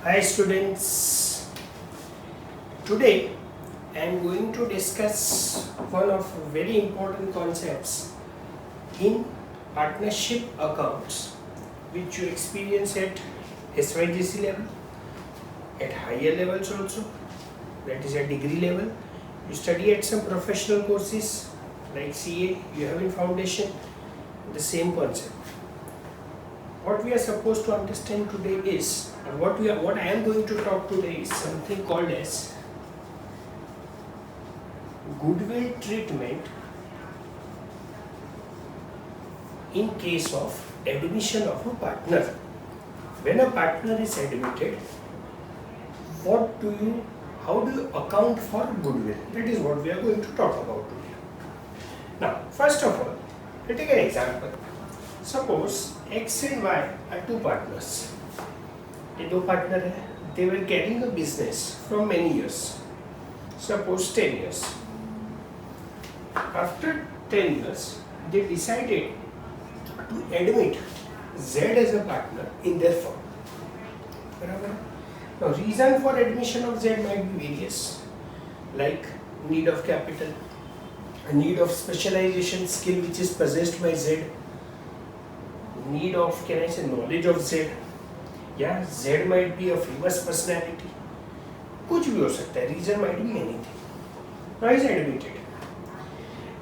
Hi students, today I am going to discuss one of very important concepts in partnership accounts which you experience at SYGC level, at higher levels also, that is at degree level. You study at some professional courses like CA, you have in foundation the same concept. What we are supposed to understand today is, or what I am going to talk today is something called as goodwill treatment in case of admission of a partner. When a partner is admitted, how do you account for goodwill? That is what we are going to talk about today. Now, first of all, let's take an example. Suppose X and Y are two partners. ये दो partner हैं. They were carrying a business from many years. Suppose 10 years. After 10 years, they decided to admit Z as a partner in their firm. बराबर? Now, reason for admission of Z might be various, like need of capital, a need of specialization skill which is possessed by Z, need of, can I say, knowledge of Z, या Z might be a famous personality, कुछ भी हो सकता है, reason might be anything. Now he is admitted.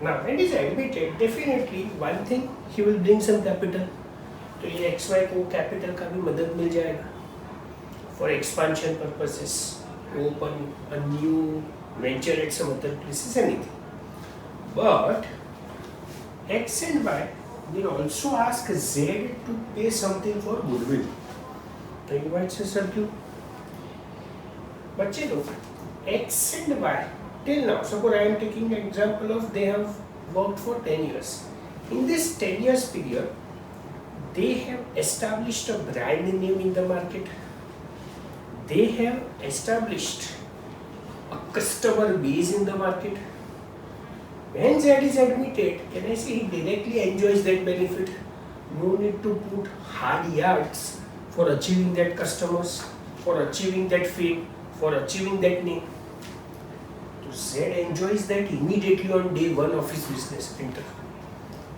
Now when he is admitted, definitely one thing, he will bring some capital. तो ये XY को capital का भी मदद मिल जाएगा for expansion purposes, open a new venture at some other places, anything. But X and Y will also ask Z to pay something for goodwill. So you might say, sir, क्यों? बच्चे लोग X and Y till now, suppose I am taking the example of they have worked for 10 years. In this 10 years period, they have established a brand name in the market. They have established a customer base in the market. When Z is admitted, can I say he directly enjoys that benefit? No need to put hard yards for achieving that customers, for achieving that fame, for achieving that name. So Z enjoys that immediately on day one of his business enter.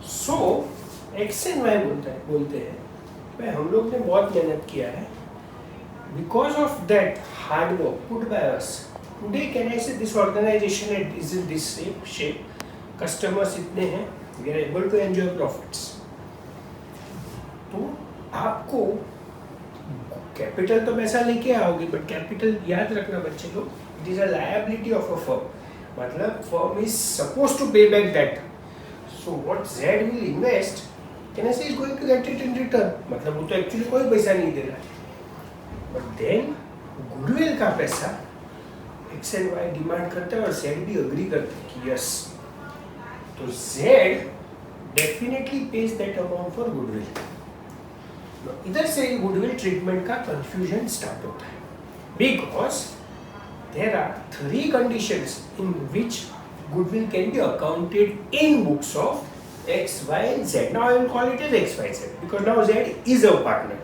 So X and Y बोलते हैं भाई हम लोग ने बहुत मेहनत किया है. Because of that hard work put by us, today can I say this organization is in this shape. Customers इतने हैं, we are able to enjoy profits. तो आपको कैपिटल तो पैसा लेके आओगे, बट कैपिटल याद रखना बच्चे लोग, it is a liability of a firm. मतलब firm is suppose to pay back that. So what Z will invest, can I say is going to get it in return. मतलब वो तो actually कोई पैसा नहीं दे रहा है, बट देन गुडविल का पैसा एक्स एंड वाई डिमांड करते हैं और जेड भी अग्री करते हैं कि यस. तो Z definitely pays that amount for goodwill. इधर से गुडविल ट्रीटमेंट का कंफ्यूजन स्टार्ट होता है, because there are 3 conditions in which goodwill can be accounted in books of X Y and Z. Now I will call it as X Y Z because now Z is a partner.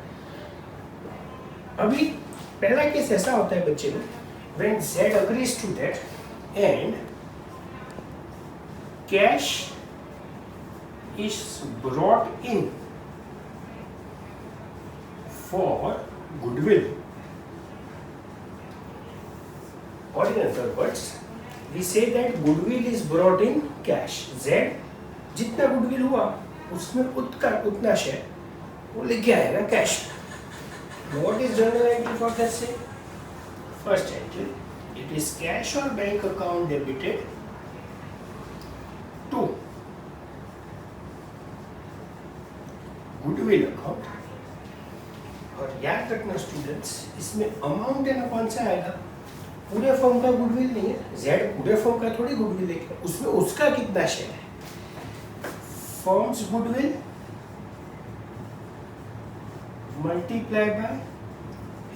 अभी पहला case ऐसा होता है बच्चे लोग, when Z agrees to that and cash is brought in for goodwill, or in other words, we say that goodwill is brought in cash. Z जितना goodwill हुआ उसमें उतना शेयर वो लेके आएगा cash. What is journal entry for that say? First entry, it is cash or bank account debited to goodwill account. और याद रखना स्टूडेंट्स, इसमें अमाउंट है ना कौन सा आएगा, पूरे फर्म का गुडविल नहीं है. जेड पूरे फर्म का थोड़ी गुडविल लेगा, उसमें उसका कितना शेयर है. Firms goodwill multiply by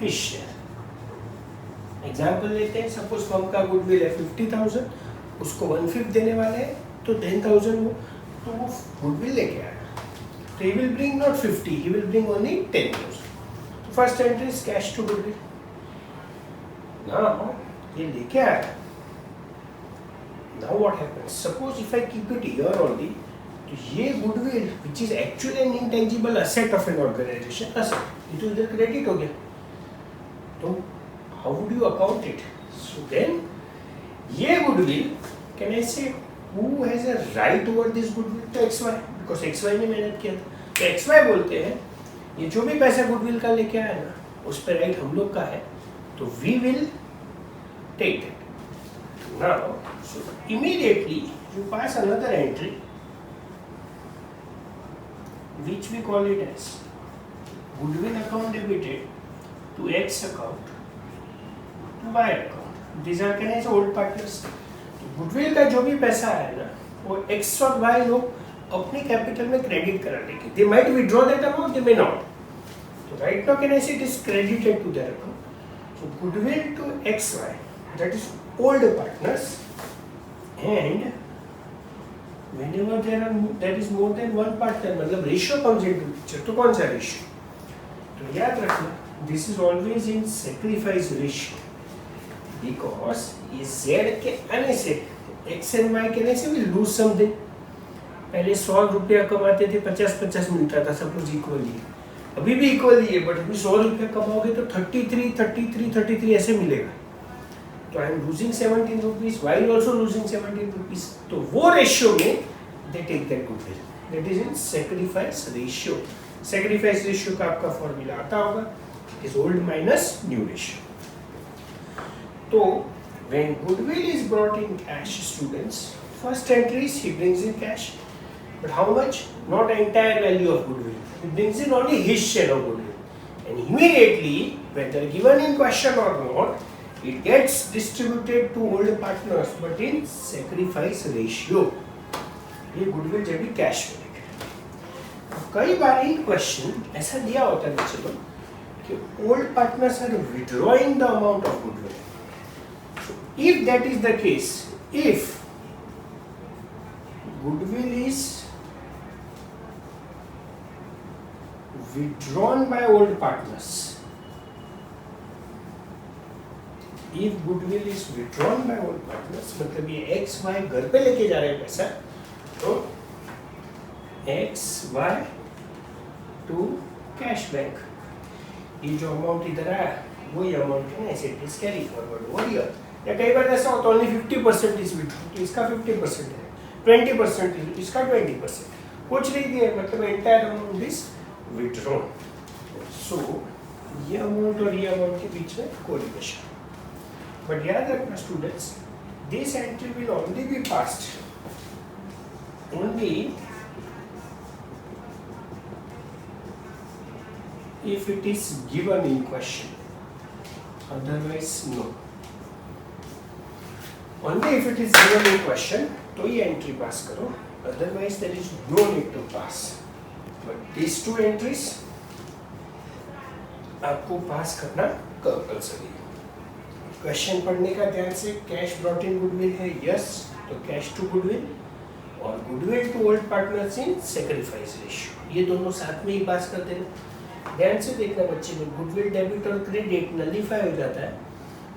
his share. Example लेते हैं, सपोज फर्म का गुडविल है 50,000, उसको 1/5 देने वाले हैं तो 10,000 वो, तो वो गुडविल लेके आएगा. So he will bring not 50, he will bring only 10,000. First entry is cash to goodwill. Now ये लेके आया. Now what happens? Suppose if I keep it here only, तो ये goodwill which is actually an intangible asset of an organization, asset, ये तो इधर credit हो गया. तो how would you account it? So then ये goodwill, can I say who has a right over this goodwill? तो XY, because XY ने मेहनत किया था. तो XY बोलते हैं ये जो भी पैसा goodwill का लेके आया ना, उस पर राइट हम लोग का है, तो we will take it. Now, so immediately you pass another entry, which we call it as goodwill account debited to X account to Y account. These are can I say old partners. तो goodwill का जो भी पैसा है ना, वो X और Y लोग अपने कैपिटल में क्रेडिट करा लेंगे. They might withdraw that amount, they may not. So right now can I say it is credited to their account. So goodwill to XY, that is old partners, and whenever there is more than one partner, मतलब ratio comes into picture. तो कौन सा ratio? तो याद रखना, this is always in sacrifice ratio, because ये Z के आने से X and Y के आने से we lose something. पहले 100 रुपया कमाते थे, 50-50 मिलता था, सब कुछ इक्वली. अभी भी इक्वली है, बट अभी 100 रुपया कमाओगे तो 33 ऐसे मिलेगा. तो I am losing 17 rupees, while also losing 17 rupees. तो वो रेशियो में they take that goodwill, that is in sacrifice ratio. Sacrifice ratio का आपका फॉर्मूला आता होगा, it is old minus new ratio. तो when goodwill is brought in cash, students, first entry is he brings in cash, but how much? Not entire value of goodwill, he brings in only his share of goodwill, and immediately, whether given in question or not, it gets distributed to old partners, but in sacrifice ratio. ये goodwill जब भी cash मिलेगा. कई बार इन question ऐसा दिया होता है बच्चों कि old partners are withdrawing the amount of goodwill. So if that is the case, if goodwill is withdrawn by old partners, if goodwill is withdrawn by old partners, मतलब ये X Y घर पे लेके जा रहे हैं पैसा, तो X Y to cash bank, ये जो अमाउंट इधर आया वही अमाउंट है ना, ऐसे it is carry forward over year. या कई बार ऐसा होता है ओनली 50% इज विथड्रॉन, तो इसका 50% है, 20% है, इसका 20%, कुछ नहीं दिया, मतलब entire amount is withdrawn. So ये अमाउंट और ये अमाउंट के बीच में कोरिलेशन. बट याद रखना students, this entry will only be passed only if it is given in question, otherwise no. Only if it is given in question तो ये entry पास करो, otherwise there is no need to pass. But these two entries आपको पास करना compulsory है. Question पढ़ने का ध्यान से. कैश ब्रॉट इन गुडविल है, यस, तो कैश टू गुडविल और goodwill to old partners in sacrifice ratio, ये दोनों साथ में ही पास कर देना. ध्यान से देखना बच्चे में, गुडविल डेबिट और क्रेडिट नलीफाई हो जाता है,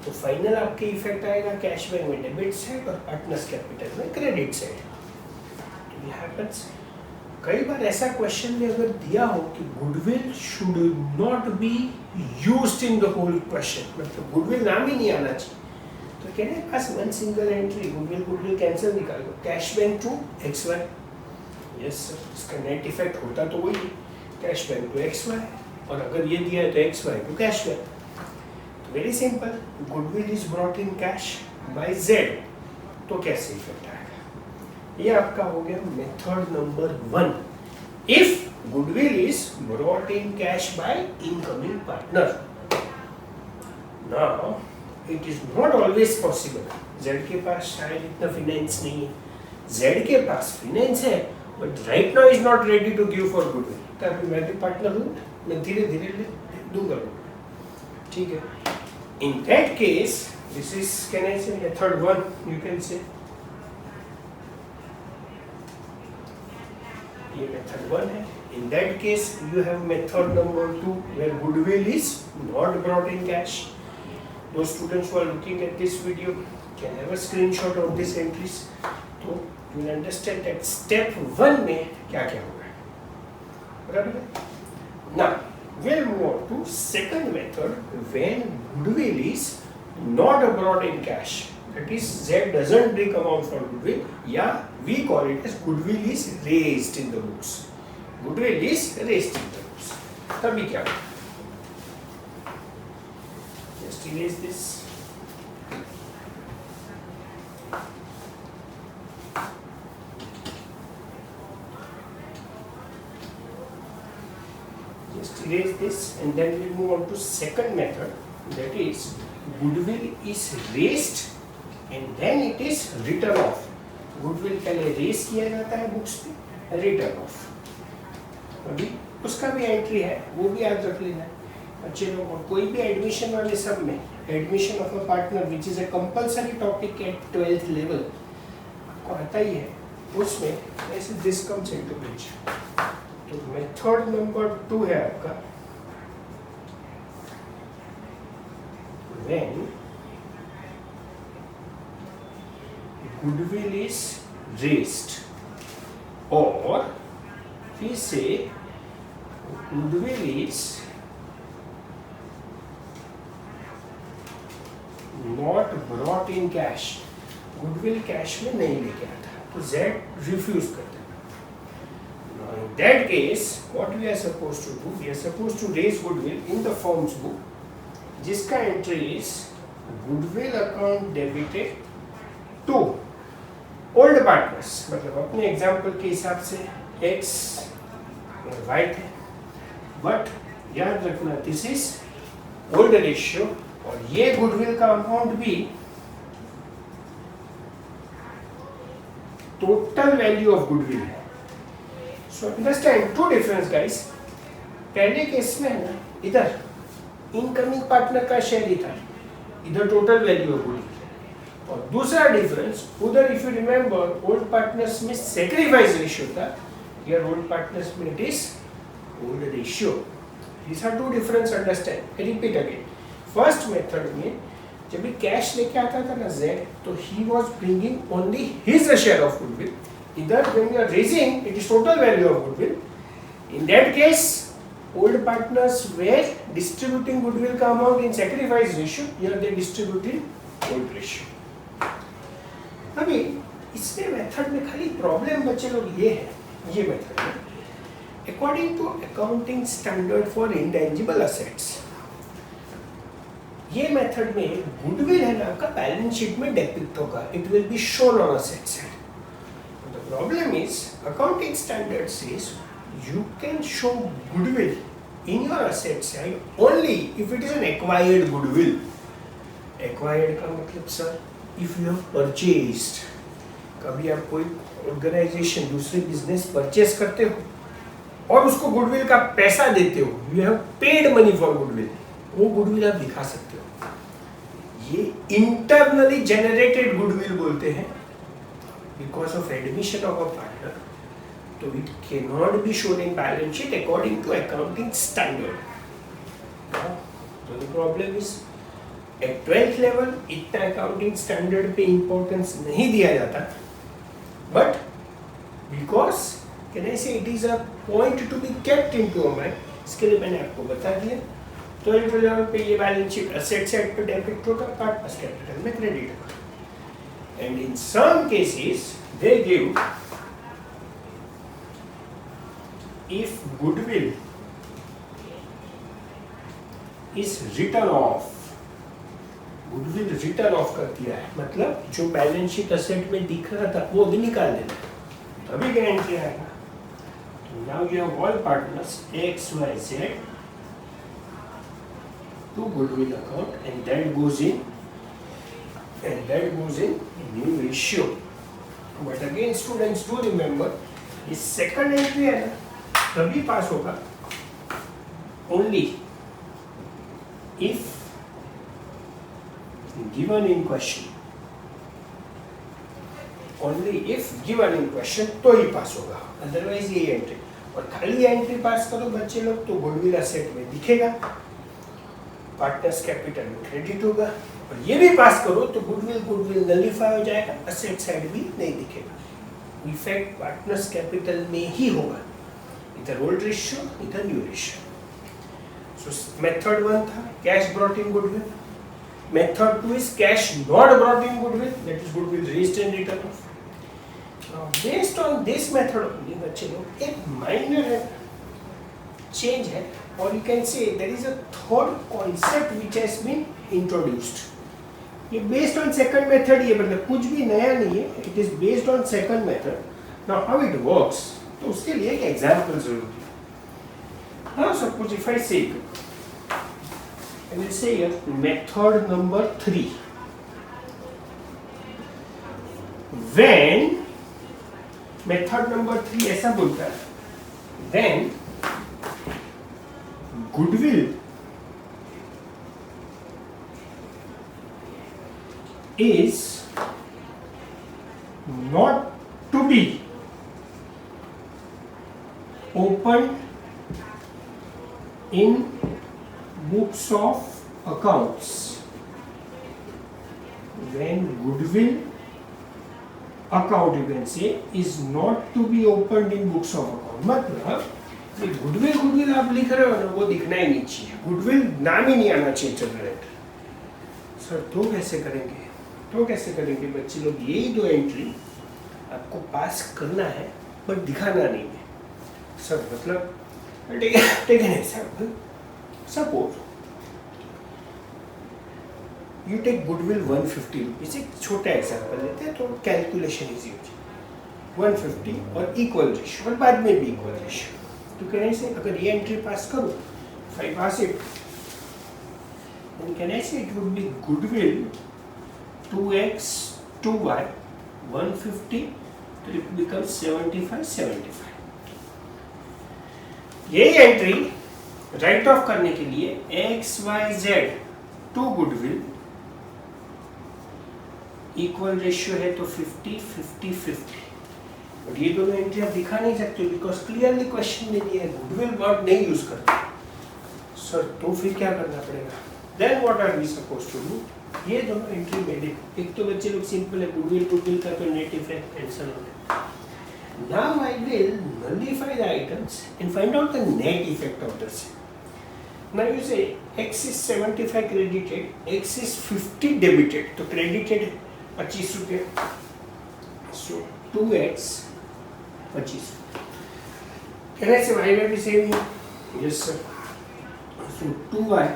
तो फाइनल आपके इफेक्ट आएगा कैश बैंक में डेबिट साइड और पार्टनर्स कैपिटल में क्रेडिट साइड. तो ये हैपेंस. कई बार ऐसा क्वेश्चन में अगर दिया हो कि goodwill should not be used in the whole question, मतलब गुडविल नाम ही नहीं आना चाहिए, तो क्या है pass one single entry goodwill cancel निकाल दो, cash bank to XY. Yes sir, इसका नेट इफेक्ट होता तो वही, कैश बैंक टू XY, और अगर ये दिया है तो XY टू कैश बैंक. तो very simple, goodwill is brought in cash by Z, तो कैसे इफेक्ट आएगा? ये आपका हो गया method number 1. If goodwill is brought in cash by incoming partner. Now it is not always possible. Z के पास शायद इतना फाइनेंस नहीं है, जेड के पास फाइनेंस है but right now is not ready to give for goodwill. तो अभी मैं भी पार्टनर हूँ, मैं धीरे धीरे दूंगा, ठीक है. इन that case this is can I से मेथड 1, यू कैन से ये मेथड 1 है. In that case, you have method number 2 where goodwill is not brought in cash. those students who are looking at this video can have a screenshot of these entries. तो you will understand that step 1 में क्या क्या होगा, बराबर है? Now we'll move on to second method when goodwill is not brought in cash. That is, Z doesn't bring amount for goodwill. Yeah, we call it as goodwill is raised in the books. Goodwill is raised in the books. तभी क्या होगा? Just erase this. Just erase this, and then we move on to second method. That is, goodwill is raised and then it is written off. Goodwill पहले race किया जाता है books पे, return of. अभी उसका भी एंट्री है, वो भी याद रख लेना है बच्चे लोग. और कोई भी एडमिशन वाले सब में admission of a partner which is a compulsory topic at 12th level आपको आता ही है. उसमें ऐसे दिस कम्स इनटू पिक्चर. तो मेथड नंबर 2 है आपका when goodwill is raised, or we say goodwill is not brought in cash. goodwill cash में नहीं लेके आता, तो Z रिफ्यूज कर देगा. In that case, what we are supposed to do? We are supposed to raise goodwill in the firm's book, जिसका entry is goodwill account debited to old partners. मतलब अपने एग्जांपल के हिसाब से एक्स और Y थे, बट याद रखना दिस इज ओल्ड रेशियो, और ये गुडविल का अमाउंट भी टोटल वैल्यू ऑफ गुडविल है. So understand two difference guys. पहले केस में है ना, इधर इनकमिंग पार्टनर का शेयर ही था, इधर टोटल वैल्यू ऑफ गुडविल. और दूसरा डिफरेंस उधर, if you remember, old partners में सैक्रिफाइस रेशियो था, हियर ओल्ड पार्टनर्स में it is old ratio. These are two difference. Understand. Repeat again. First method में जब भी कैश लेके आता था ना Z, तो he was bringing only his share of goodwill. इधर when you are raising it is total value of goodwill. In that case old partners were distributing goodwill का amount in sacrifice ratio, here they distributed old ratio. अभी इसमें method में खाली problem बच्चे लोग ये है, ये मेथड में according to accounting standard for intangible assets, ये मेथड में गुडविल है ना आपका बैलेंस शीट में डिपिक्ट होगा, it will be shown on asset side. The problem is accounting standard says you can show goodwill in your asset side only if it is an acquired goodwill. Acquired का मतलब sir, if you have purchased, कभी आप कोई organisation दूसरे business purchase करते हो और उसको गुडविल का पैसा देते हो, you have paid money for goodwill, वो गुडविल आप दिखा सकते हो. ये इंटरनली जनरेटेड गुडविल बोलते हैं because of admission of a partner. तो it cannot be shown in balance sheet according to accounting standard. So the problem is at 12th level इतना accounting standard पे importance नहीं दिया जाता, but because can I say it is a point to be kept into mind, इसके लिए मैंने आपको बता दिया. 12th level पे ये balance sheet asset side पे डेबिट होगा, पार्टनर्स कैपिटल में क्रेडिट होगा. And in some cases they give, if goodwill is written off, goodwill written off कर दिया है, मतलब जो बैलेंस शीट असेट में दिख रहा था वो भी निकाल देना, तभी गारंटी आएगा. तो now you have all partners X, Y, Z to goodwill account, and that goes in new ratio. But again students do remember, इस सेकंड एंट्री है ना तभी पास होगा only if given in question, only if given in question तो ही पास होगा, otherwise ये entry. और खाली एंट्री पास करो बच्चे लोग तो गुडविल असेट में दिखेगा. पार्टनर्स कैपिटल में क्रेडिट होगा, और ये भी पास करो तो गुडविल नलिफाई हो जाएगा, असेट साइड भी नहीं दिखेगा, इफेक्ट पार्टनर्स कैपिटल में ही होगा, इधर ओल्ड रेशियो इधर न्यू रेशियो। सो मेथड 1 था cash brought in goodwill, method 2 is cash not brought in goodwill, that is goodwill raised and return of. Now based on this method only बच्चे लोग एक minor change है, और you can say there is a third concept which has been introduced. ये based on second method, ये मतलब कुछ भी नया नहीं है, it is based on second method. Now how it works? तो उसके लिए एक example जरूरी है। हाँ, suppose if I say, I will say here method number 3. When method number 3 ऐसा बोलता है, when goodwill is not to be opened in books of accounts, when goodwill account you can say is not to be opened in books of account, मतलब ये goodwill आप लिख रहे हो ना, वो दिखना ही नहीं चाहिए, गुडविल नाम ही नहीं आना चाहिए जनरेटर। सर तो कैसे करेंगे बच्चे लोग, यही 2 एंट्री आपको पास करना है बट दिखाना नहीं है सर। मतलब take an example, suppose you take goodwill 150 rupees, एक छोटा एग्जांपल लेते हैं तो कैलकुलेशन इजी हो जाए। 150 और इक्वल रेशियो, और बाद में भी इक्वल रेशियो, तो कैन आई से अगर ये एंट्री पास करो, if I pass it, then can I say it would be goodwill 2x 2y 150, तो it becomes 75. ये एंट्री राइट ऑफ करने के लिए x y z to goodwill equal ratio है, तो 50-50-50, और ये दोनों एंट्री आप दिखा नहीं सकते बिकॉज क्लियरली क्वेश्चन में दिया है गुडविल वर्ड नहीं यूज करते सर। तो फिर क्या करना पड़ेगा, then what are we suppose to do, ये दोनों एंट्री में देखो, एक तो बच्चे लोग सिंपल है गुडविल का तो नेट इफेक्ट कैंसिल हो गया। Now I will nullify the items and find out the net effect of the same. Now you से x is 75 credited, x is 50 debited, तो credited 25 रुपये, सो 2x 25, कहने से y में भी सेम है, यस सर, सो 2y,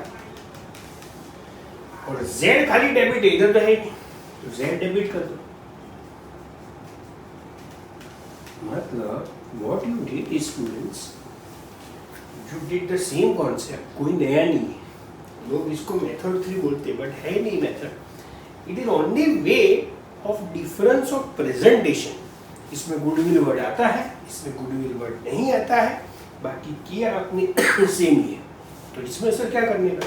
और z खाली डेबिट है, इधर तो है नहीं, तो z डेबिट कर दो। मतलब what you did is students, you did the same concept, कोई नया नहीं है, लोग इसको मेथड 3 बोलते बट है नहीं method, it is only way of difference of presentation. इसमें गुडविल वर्ड आता है, इसमें गुडविल वर्ड नहीं आता है, बाकी किया आपने सेम ही है। तो इसमें सर क्या करने का,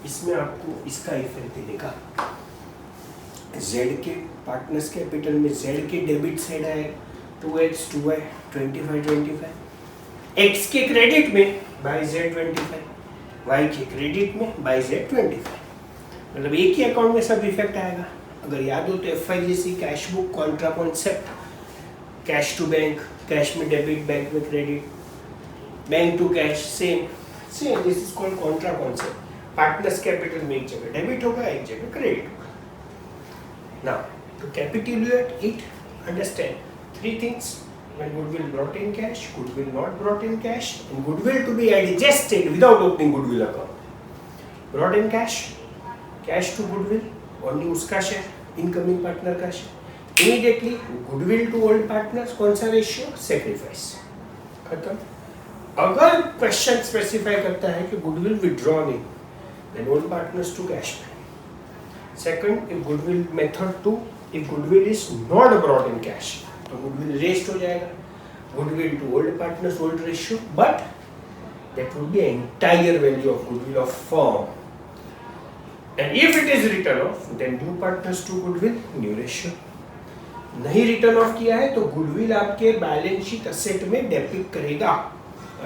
इसमें आपको इसका इफेक्ट देने का, z के पार्टनर्स कैपिटल में z के डेबिट साइड आएगा 2x 2y 25, x के क्रेडिट में बाय z 25, y के क्रेडिट में बाय z 25, मतलब एक ही अकाउंट में सब इफेक्ट आएगा। अगर याद हो तो FIGC cash book contra concept, cash to bank, cash में डेबिट बैंक में credit, bank to cash same, this is called contra concept. Partners capital में एक जगह डेबिट होगा, एक जगह क्रेडिट होगा। Now to capitulate it, understand 3 things, when goodwill brought in cash, goodwill not brought in cash, and goodwill to be adjusted without opening goodwill account. Brought in cash, cash to goodwill, only उसका शेयर, incoming partner का share, immediately goodwill to old partners, कौन सा ratio, sacrifice, खत्म। अगर question specify करता है कि goodwill withdrawn in, then old partners to cash में। Second, if goodwill method 2, if goodwill is not brought in cash, तो गुडविल रेस्ट हो जाएगा, goodwill to old partners old ratio, but that would be entire value of goodwill of firm, and if it is written off, then new partners to goodwill new ratio। नहीं return of किया है तो goodwill आपके balance sheet asset में debit करेगा,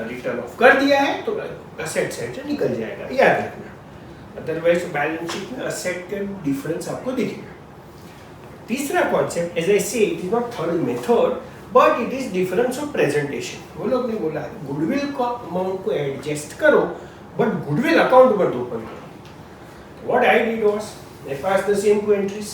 return of कर दिया है तो असेट साइड से निकल जाएगा, याद रखना। अदरवाइज बैलेंस शीट में असेट के डिफरेंस आपको दिखेगा. तीसरा कॉन्सेप्ट, एज आई से, it is not third method but it is difference of presentation. वो लोग ने बोला गुडविल को अमाउंट को एडजस्ट करो बट गुडविल अकाउंट मत ओपन करो. What I did was I pass the same to entries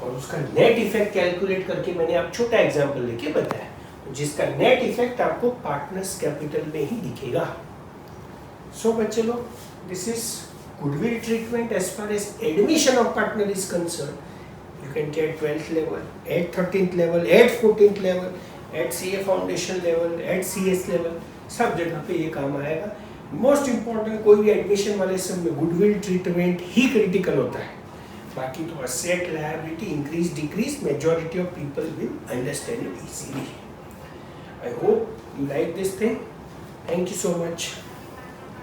और उसका नेट इफेक्ट कैलकुलेट करके मैंने आप छोटा एग्जांपल लेके बताया, जिसका नेट इफेक्ट आपको पार्टनर्स कैपिटल में ही दिखेगा. सो बच्चे लोग, this is goodwill treatment as far as admission of partner is concern. You can get 12th level, at 13th level, at 14th level, at CA foundation level, at CS level, सब जगह पे ये काम आएगा. Most important कोई भी admission वाले सब में गुडविल ट्रीटमेंट ही क्रिटिकल होता है. बाकी तो asset liability increase decrease majority of people will understand it easily. I hope you like this thing. Thank you so much.